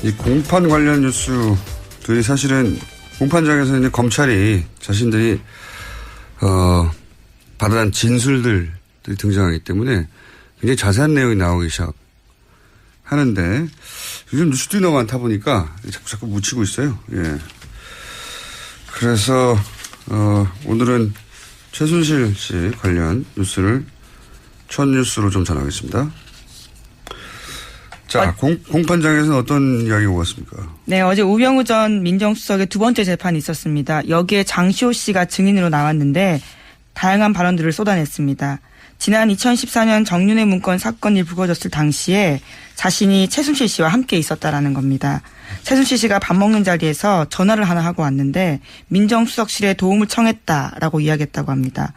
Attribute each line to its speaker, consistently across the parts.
Speaker 1: 이 공판 관련 뉴스들이 사실은 공판장에서 이제 검찰이 자신들이 받아낸 진술들이 등장하기 때문에 굉장히 자세한 내용이 나오기 시작하는데 요즘 뉴스들이 너무 많다 보니까 자꾸 묻히고 있어요. 예. 그래서 오늘은 최순실 씨 관련 뉴스를 첫 뉴스로 좀 전하겠습니다. 자, 공판장에서는 어떤 이야기가 오갔습니까?
Speaker 2: 네, 어제 우병우 전 민정수석의 두 번째 재판이 있었습니다. 여기에 장시호 씨가 증인으로 나왔는데 다양한 발언들을 쏟아냈습니다. 지난 2014년 정윤회 문건 사건이 불거졌을 당시에 자신이 최순실 씨와 함께 있었다라는 겁니다. 최순실 씨가 밥 먹는 자리에서 전화를 하나 하고 왔는데 민정수석실에 도움을 청했다라고 이야기했다고 합니다.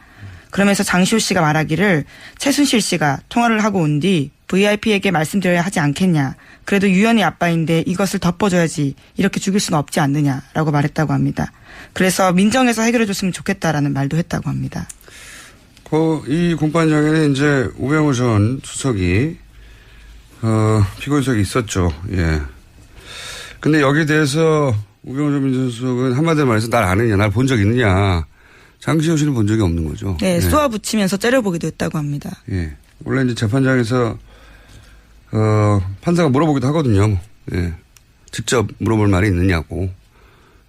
Speaker 2: 그러면서 장시호 씨가 말하기를 최순실 씨가 통화를 하고 온 뒤 VIP에게 말씀드려야 하지 않겠냐. 그래도 유연이 아빠인데 이것을 덮어줘야지. 이렇게 죽일 수는 없지 않느냐라고 말했다고 합니다. 그래서 민정에서 해결해 줬으면 좋겠다라는 말도 했다고 합니다.
Speaker 1: 이 공판장에는 이제 우병우 전 수석이 피고인석이 있었죠. 예. 근데 여기에 대해서 우병우 전 민정수석은 한마디로 말해서 날 아느냐, 날 본 적 있느냐. 장시호 씨는 본 적이 없는 거죠.
Speaker 2: 네, 쏘아붙이면서 째려보기도 했다고 합니다.
Speaker 1: 예. 원래 이제 재판장에서 판사가 물어보기도 하거든요. 예. 직접 물어볼 말이 있느냐고.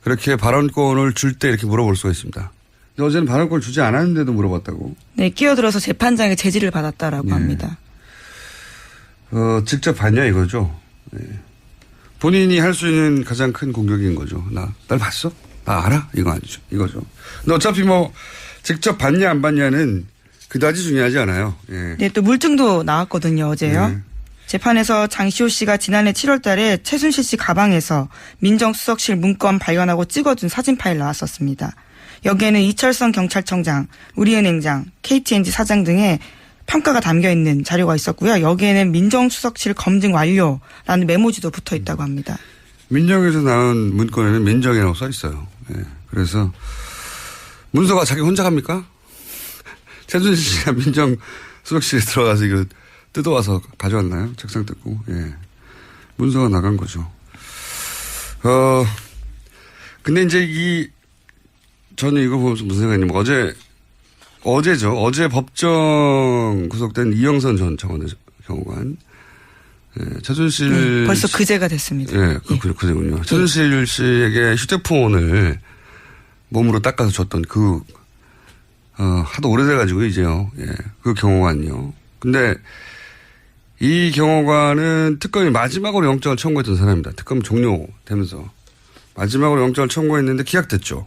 Speaker 1: 그렇게 발언권을 줄 때 이렇게 물어볼 수가 있습니다. 근데 어제는 발언권을 주지 않았는데도 물어봤다고. 네,
Speaker 2: 끼어들어서 재판장의 제지를 받았다라고 합니다.
Speaker 1: 직접 봤냐 이거죠. 예. 본인이 할 수 있는 가장 큰 공격인 거죠. 날 봤어? 나 알아? 이거 아니죠. 이거죠. 근데 어차피 직접 봤냐 안 봤냐는 그다지 중요하지 않아요. 예.
Speaker 2: 네, 또 물증도 나왔거든요, 어제요. 네. 재판에서 장시호 씨가 지난해 7월 달에 최순실 씨 가방에서 민정수석실 문건 발견하고 찍어둔 사진 파일 나왔었습니다. 여기에는 이철성 경찰청장, 우리은행장, KTNG 사장 등의 평가가 담겨 있는 자료가 있었고요. 여기에는 민정수석실 검증 완료라는 메모지도 붙어 있다고 합니다.
Speaker 1: 민정에서 나온 문건에는 민정이라고 써 있어요. 예. 그래서 문서가 자기 혼자 갑니까? 최순실 씨가 민정수석실에 들어가서 이거 뜯어와서 가져왔나요? 책상 뜯고. 예. 문서가 나간 거죠. 근데 이제 저는 이거 보면서 무슨 생각이냐면 어제죠. 어제 법정 구속된 이영선 전 청와대 경호관. 예, 최순실.
Speaker 2: 벌써 그제가 됐습니다.
Speaker 1: 예, 그제군요. 최순실 씨에게 휴대폰을 몸으로 닦아서 줬던 하도 오래돼가지고 이제요. 예, 그 경호관이요. 근데 이 경호관은 특검이 마지막으로 영장을 청구했던 사람입니다. 특검 종료되면서. 마지막으로 영장을 청구했는데 기각됐죠.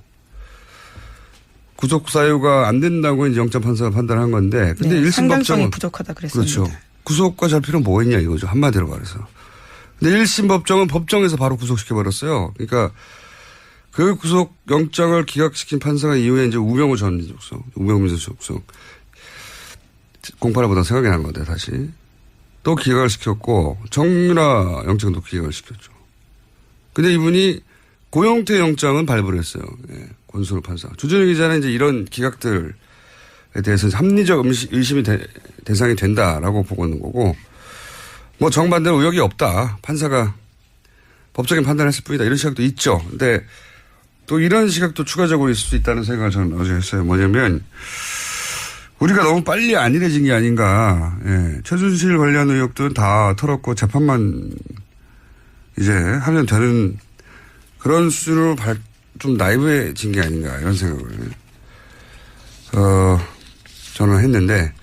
Speaker 1: 구속 사유가 안 된다고 이제 영장 판사가 판단한 건데. 근데
Speaker 2: 네,
Speaker 1: 1심
Speaker 2: 상당성이
Speaker 1: 법정은.
Speaker 2: 부족하다 그랬습니다.
Speaker 1: 그렇죠. 구속과 잘 필요는 뭐가 있냐 이거죠. 한마디로 말해서. 근데 1심 법정은 법정에서 바로 구속시켜버렸어요. 그러니까 그 구속 영장을 기각시킨 판사가 이후에 이제 우병우 전 민정수석, 우병우 민정수석 공판을 보다 생각이 난 건데 다시. 또 기각을 시켰고 정유라 영장도 기각을 시켰죠. 근데 이분이 고영태 영장은 발부를 했어요. 예, 권순우 판사. 주준희 기자는 이제 이런 기각들에 대해서 합리적 의심이 대상이 된다라고 보고 있는 거고 정반대로 의혹이 없다. 판사가 법적인 판단을 했을 뿐이다. 이런 시각도 있죠. 근데 또 이런 시각도 추가적으로 있을 수 있다는 생각을 저는 어제 했어요. 뭐냐면 우리가 너무 빨리 안일해진 게 아닌가. 예. 최순실 관련 의혹들은 다 털었고 재판만 이제 하면 되는 그런 수준으로 좀 나이브해진 게 아닌가 이런 생각을 저는 했는데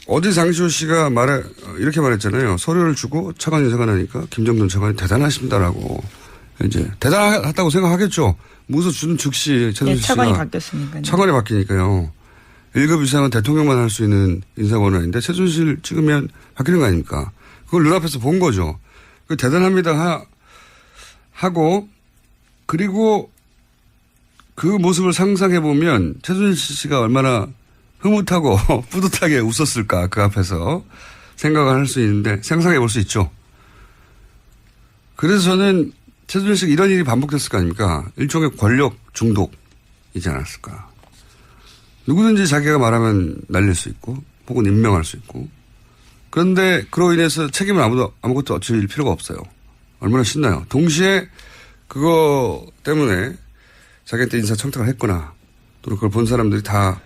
Speaker 1: 어제 장시호 씨가 이렇게 말했잖아요. 서류를 주고 차관이 생각나니까 김정돈 차관이 대단하십니다라고 이제 대단하다고 생각하겠죠. 문서 주는 즉시 최순실 씨가
Speaker 2: 차관이 바뀌었으니까요.
Speaker 1: 차관이 바뀌니까요. 1급 이상은 대통령만 할 수 있는 인사권한인데 최순실 찍으면 바뀌는 거 아닙니까? 그걸 눈앞에서 본 거죠. 대단합니다 하고 그리고 그 모습을 상상해 보면 최순실 씨가 얼마나 흐뭇하고 뿌듯하게 웃었을까 그 앞에서 생각을 할 수 있는데 상상해 볼 수 있죠. 그래서 저는 최순실 씨가 이런 일이 반복됐을 거 아닙니까? 일종의 권력 중독이지 않았을까. 누구든지 자기가 말하면 날릴 수 있고 혹은 임명할 수 있고 그런데 그로 인해서 책임을 아무것도 질 필요가 없어요. 얼마나 신나요. 동시에 그거 때문에 자기한테 인사청탁을 했거나 또는 그걸 본 사람들이 다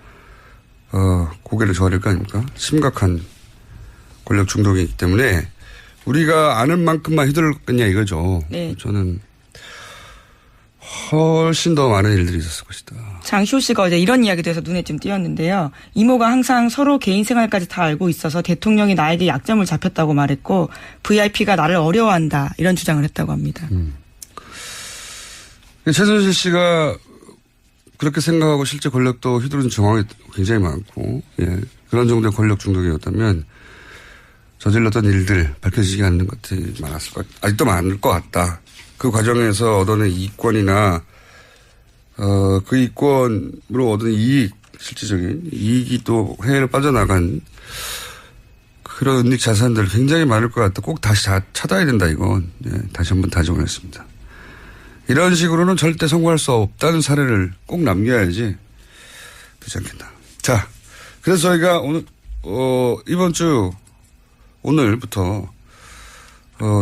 Speaker 1: 고개를 저어야 될 거 아닙니까? 심각한 권력 중독이기 때문에 우리가 아는 만큼만 휘둘렀겠냐 이거죠.
Speaker 2: 네.
Speaker 1: 저는 훨씬 더 많은 일들이 있었을 것이다.
Speaker 2: 장시호 씨가 어제 이런 이야기도 해서 눈에 좀 띄었는데요. 이모가 항상 서로 개인 생활까지 다 알고 있어서 대통령이 나에게 약점을 잡혔다고 말했고 VIP가 나를 어려워한다 이런 주장을 했다고 합니다.
Speaker 1: 최순실 씨가 그렇게 생각하고 실제 권력도 휘두른 정황이 굉장히 많고 그런 정도의 권력 중독이었다면 저질렀던 일들 밝혀지지 않는 것들이 많았을 것 같다. 아직도 많을 것 같다. 그 과정에서 얻어낸 이익권이나 그 이익권으로 얻은 이익, 실질적인 이익이 또 해외로 빠져나간 그런 은닉 자산들 굉장히 많을 것 같다. 꼭 다시 찾아야 된다 이건. 다시 한번 다짐을 했습니다. 이런 식으로는 절대 성공할 수 없다는 사례를 꼭 남겨야지 되지 않겠나. 자, 그래서 저희가 오늘 이번 주 오늘부터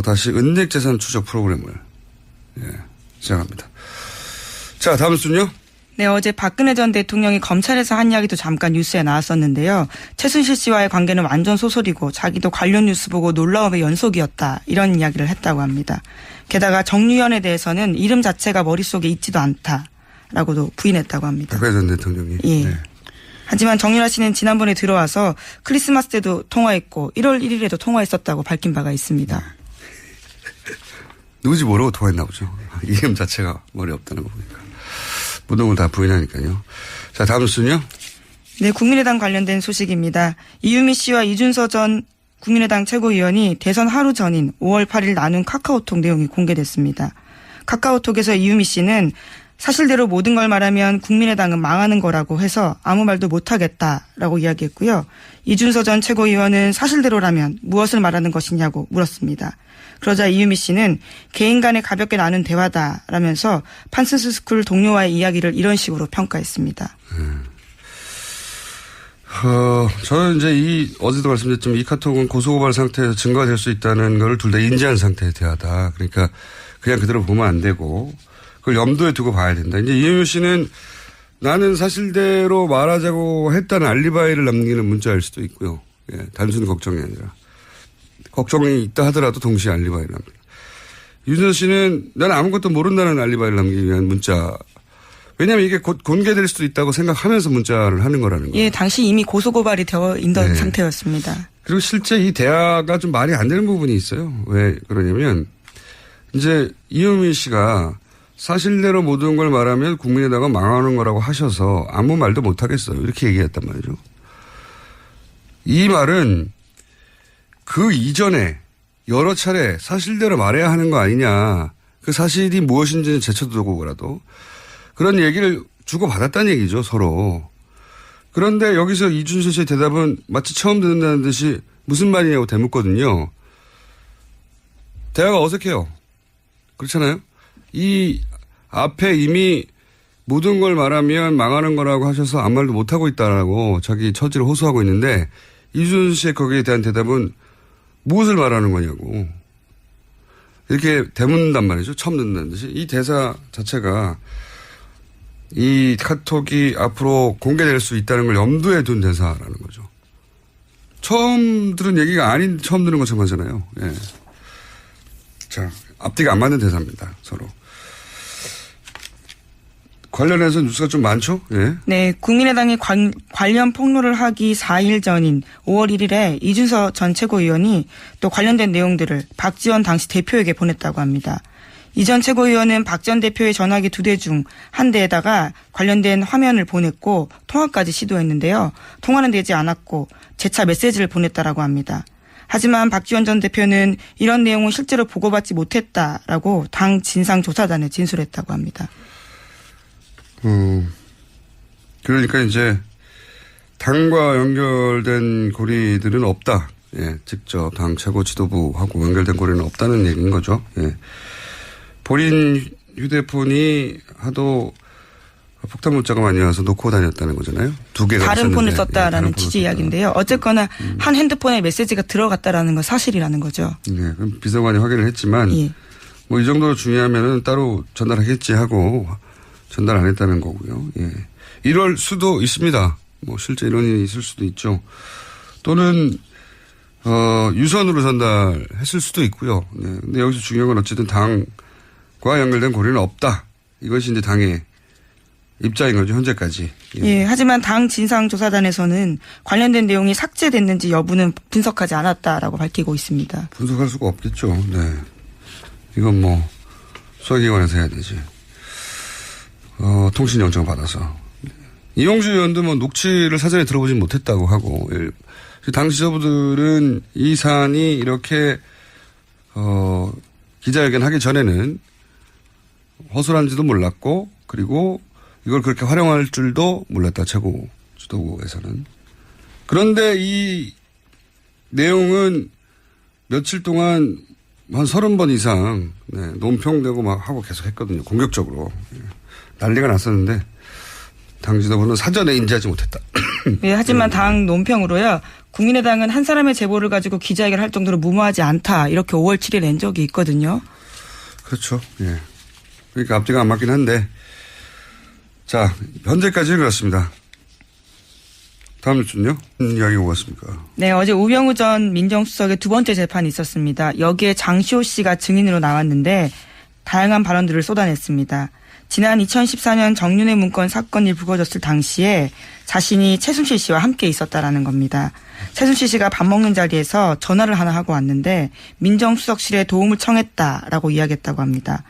Speaker 1: 다시 은닉 재산 추적 프로그램을 시작합니다. 자, 다음 순요.
Speaker 2: 네, 어제 박근혜 전 대통령이 검찰에서 한 이야기도 잠깐 뉴스에 나왔었는데요. 최순실 씨와의 관계는 완전 소설이고 자기도 관련 뉴스 보고 놀라움의 연속이었다. 이런 이야기를 했다고 합니다. 게다가 정유현에 대해서는 이름 자체가 머릿속에 있지도 않다라고도 부인했다고 합니다.
Speaker 1: 박근혜 전 대통령이.
Speaker 2: 예.
Speaker 1: 네.
Speaker 2: 하지만 정유라 씨는 지난번에 들어와서 크리스마스 때도 통화했고 1월 1일에도 통화했었다고 밝힌 바가 있습니다.
Speaker 1: 누구지 모르고 통화했나 보죠. 이름 자체가 머리 없다는 거 보니까. 모든 걸 다 부인하니까요. 자, 다음 순요.
Speaker 2: 네, 국민의당 관련된 소식입니다. 이유미 씨와 이준서 전 국민의당 최고위원이 대선 하루 전인 5월 8일 나눈 카카오톡 내용이 공개됐습니다. 카카오톡에서 이유미 씨는 사실대로 모든 걸 말하면 국민의당은 망하는 거라고 해서 아무 말도 못하겠다라고 이야기했고요. 이준서 전 최고위원은 사실대로라면 무엇을 말하는 것이냐고 물었습니다. 그러자 이유미 씨는 개인 간에 가볍게 나눈 대화다라면서 판슨스 스쿨 동료와의 이야기를 이런 식으로 평가했습니다.
Speaker 1: 저는 이제 어제도 말씀드렸지만 이 카톡은 고소고발 상태에서 증거가 될 수 있다는 걸 둘 다 인지한 상태의 대화다. 그러니까 그냥 그대로 보면 안 되고 그걸 염두에 두고 봐야 된다. 이제 이유미 씨는 나는 사실대로 말하자고 했다는 알리바이를 남기는 문자일 수도 있고요. 단순 걱정이 아니라. 걱정이 있다 하더라도 동시에 알리바이를 남깁니다. 윤선 씨는 나는 아무것도 모른다는 알리바이를 남기기 위한 문자. 왜냐하면 이게 곧 공개될 수도 있다고 생각하면서 문자를 하는 거라는 거예요.
Speaker 2: 예, 당시 이미 고소고발이 되어 있던 상태였습니다.
Speaker 1: 그리고 실제 이 대화가 좀 말이 안 되는 부분이 있어요. 왜 그러냐면 이제 이유미 씨가 사실대로 모든 걸 말하면 국민의당은 망하는 거라고 하셔서 아무 말도 못 하겠어요. 이렇게 얘기했단 말이죠. 이 말은 그 이전에 여러 차례 사실대로 말해야 하는 거 아니냐. 그 사실이 무엇인지는 제쳐두고라도 그런 얘기를 주고받았다는 얘기죠. 서로. 그런데 여기서 이준서 씨의 대답은 마치 처음 듣는다는 듯이 무슨 말이냐고 되묻거든요. 대화가 어색해요. 그렇잖아요. 이 앞에 이미 모든 걸 말하면 망하는 거라고 하셔서 아무 말도 못하고 있다라고 자기 처지를 호소하고 있는데 이준서 씨의 거기에 대한 대답은 무엇을 말하는 거냐고. 이렇게 되묻는단 말이죠. 처음 듣는다는 듯이. 이 대사 자체가 이 카톡이 앞으로 공개될 수 있다는 걸 염두에 둔 대사라는 거죠. 처음 들은 얘기가 아닌 처음 들은 것처럼 하잖아요. 예. 자, 앞뒤가 안 맞는 대사입니다. 서로. 관련해서 뉴스가 좀 많죠? 예.
Speaker 2: 네, 국민의당이 관련 폭로를 하기 4일 전인 5월 1일에 이준서 전 최고위원이 또 관련된 내용들을 박지원 당시 대표에게 보냈다고 합니다. 이 전 최고위원은 박 전 대표의 전화기 2대 중 한 대에다가 관련된 화면을 보냈고 통화까지 시도했는데요. 통화는 되지 않았고 재차 메시지를 보냈다라고 합니다. 하지만 박지원 전 대표는 이런 내용은 실제로 보고받지 못했다라고 당 진상조사단에 진술했다고 합니다.
Speaker 1: 그러니까 이제 당과 연결된 고리들은 없다. 예, 직접 당 최고 지도부하고 연결된 고리는 없다는 얘기인 거죠. 예. 본인 휴대폰이 하도 폭탄 문자가 많이 와서 놓고 다녔다는 거잖아요. 두 개가
Speaker 2: 다른
Speaker 1: 있었는데.
Speaker 2: 폰을 썼다라는
Speaker 1: 다른 폰을
Speaker 2: 취지
Speaker 1: 썼다.
Speaker 2: 이야기인데요. 어쨌거나 한 핸드폰에 메시지가 들어갔다라는 건 사실이라는 거죠.
Speaker 1: 네, 그럼 비서관이 확인을 했지만
Speaker 2: 예.
Speaker 1: 뭐 이 정도로 중요하면은 따로 전달하겠지 하고 전달 안 했다는 거고요. 예. 이럴 수도 있습니다. 뭐 실제 이런 일이 있을 수도 있죠. 또는 유선으로 전달했을 수도 있고요. 네. 근데 여기서 중요한 건 어쨌든 당과 연결된 고리는 없다. 이것이 이제 당의 입장인 거죠, 현재까지.
Speaker 2: 예. 하지만 당 진상조사단에서는 관련된 내용이 삭제됐는지 여부는 분석하지 않았다라고 밝히고 있습니다.
Speaker 1: 분석할 수가 없겠죠. 네. 이건 뭐 수사기관에서 해야 되지. 통신영장 받아서. 이용주 의원도 뭐 녹취를 사전에 들어보진 못했다고 하고, 당 지도부들은 이 사안이 이렇게 기자회견 하기 전에는 허술한지도 몰랐고, 그리고 이걸 그렇게 활용할 줄도 몰랐다, 최고 지도부에서는. 그런데 이 내용은 며칠 동안 한 30번 이상 논평되고 막 하고 계속 했거든요. 공격적으로. 난리가 났었는데 당 지도부는 사전에 인지하지 못했다.
Speaker 2: 예, 하지만 당 논평으로요. 국민의당은 한 사람의 제보를 가지고 기자회견을 할 정도로 무모하지 않다. 이렇게 5월 7일 낸 적이 있거든요.
Speaker 1: 그렇죠. 예. 그러니까 앞뒤가 안 맞긴 한데. 자, 현재까지는 그렇습니다. 다음 뉴스는요? 이야기 오갔습니까?
Speaker 2: 네, 어제 우병우 전 민정수석의 두 번째 재판이 있었습니다. 여기에 장시호 씨가 증인으로 나왔는데 다양한 발언들을 쏟아냈습니다. 지난 2014년 정윤회 문건 사건이 불거졌을 당시에 자신이 최순실 씨와 함께 있었다라는 겁니다. 최순실 씨가 밥 먹는 자리에서 전화를 하나 하고 왔는데 민정수석실에 도움을 청했다라고 이야기했다고 합니다.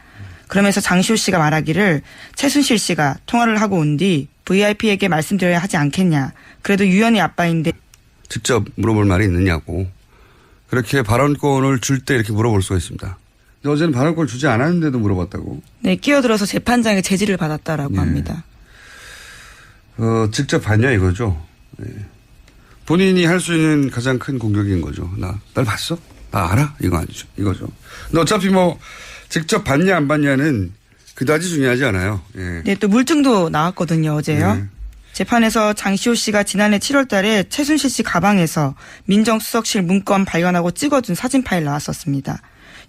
Speaker 2: 그러면서 장시호 씨가 말하기를 최순실 씨가 통화를 하고 온 뒤 VIP에게 말씀드려야 하지 않겠냐. 그래도 유연이 아빠인데.
Speaker 1: 직접 물어볼 말이 있느냐고. 그렇게 발언권을 줄 때 이렇게 물어볼 수가 있습니다. 근데 어제는 발언권을 주지 않았는데도 물어봤다고.
Speaker 2: 네, 끼어들어서 재판장의 제지를 받았다라고
Speaker 1: 네.
Speaker 2: 합니다.
Speaker 1: 직접 봤냐 이거죠. 네. 본인이 할 수 있는 가장 큰 공격인 거죠. 날 봤어? 나 알아? 이거 아니죠. 이거죠. 근데 어차피 뭐 직접 봤냐 안 봤냐는 그다지 중요하지 않아요. 예.
Speaker 2: 네, 또 물증도 나왔거든요, 어제요.
Speaker 1: 네.
Speaker 2: 재판에서 장시호 씨가 지난해 7월 달에 최순실 씨 가방에서 민정수석실 문건 발견하고 찍어둔 사진 파일 나왔었습니다.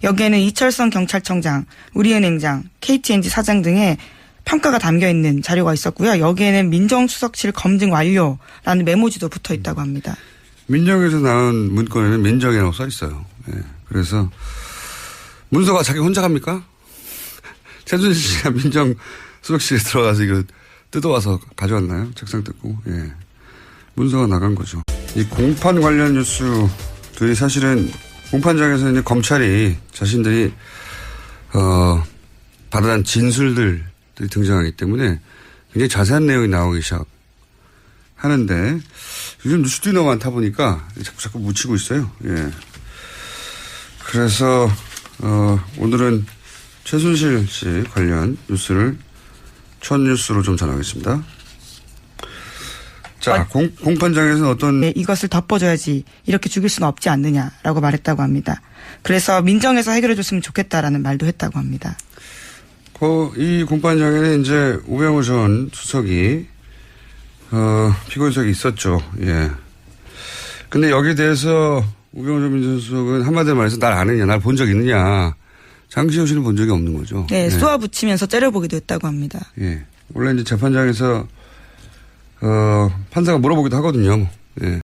Speaker 2: 여기에는 이철성 경찰청장, 우리은행장, KTNG 사장 등의 평가가 담겨있는 자료가 있었고요. 여기에는 민정수석실 검증 완료라는 메모지도 붙어 있다고 합니다.
Speaker 1: 민정에서 나온 문건에는 민정이라고 써 있어요. 예. 그래서 문서가 자기 혼자 갑니까? 최순실 씨가 민정수석실에 들어가서 이거 뜯어와서 가져왔나요? 책상 뜯고. 예. 문서가 나간 거죠. 이 공판 관련 뉴스들이 사실은 공판장에서 이제 검찰이 자신들이 받아낸 진술들이 등장하기 때문에 굉장히 자세한 내용이 나오기 시작하는데 요즘 뉴스들이 너무 많다 보니까 자꾸 묻히고 있어요. 예. 그래서 오늘은 최순실 씨 관련 뉴스를 첫 뉴스로 좀 전하겠습니다. 자, 공판장에서는 어떤.
Speaker 2: 네, 이것을 덮어줘야지 이렇게 죽일 수는 없지 않느냐라고 말했다고 합니다. 그래서 민정에서 해결해줬으면 좋겠다라는 말도 했다고 합니다.
Speaker 1: 이 공판장에는 이제 우병우 전 수석이, 피고인석이 있었죠. 예. 근데 여기에 대해서 우병우 전 민정수석은 한마디로 말해서 날 아느냐, 날 본 적 있느냐. 장시호 씨는 본 적이 없는 거죠.
Speaker 2: 네,
Speaker 1: 예.
Speaker 2: 쏘아붙이면서 째려보기도 했다고 합니다.
Speaker 1: 예. 원래 이제 재판장에서, 판사가 물어보기도 하거든요. 예.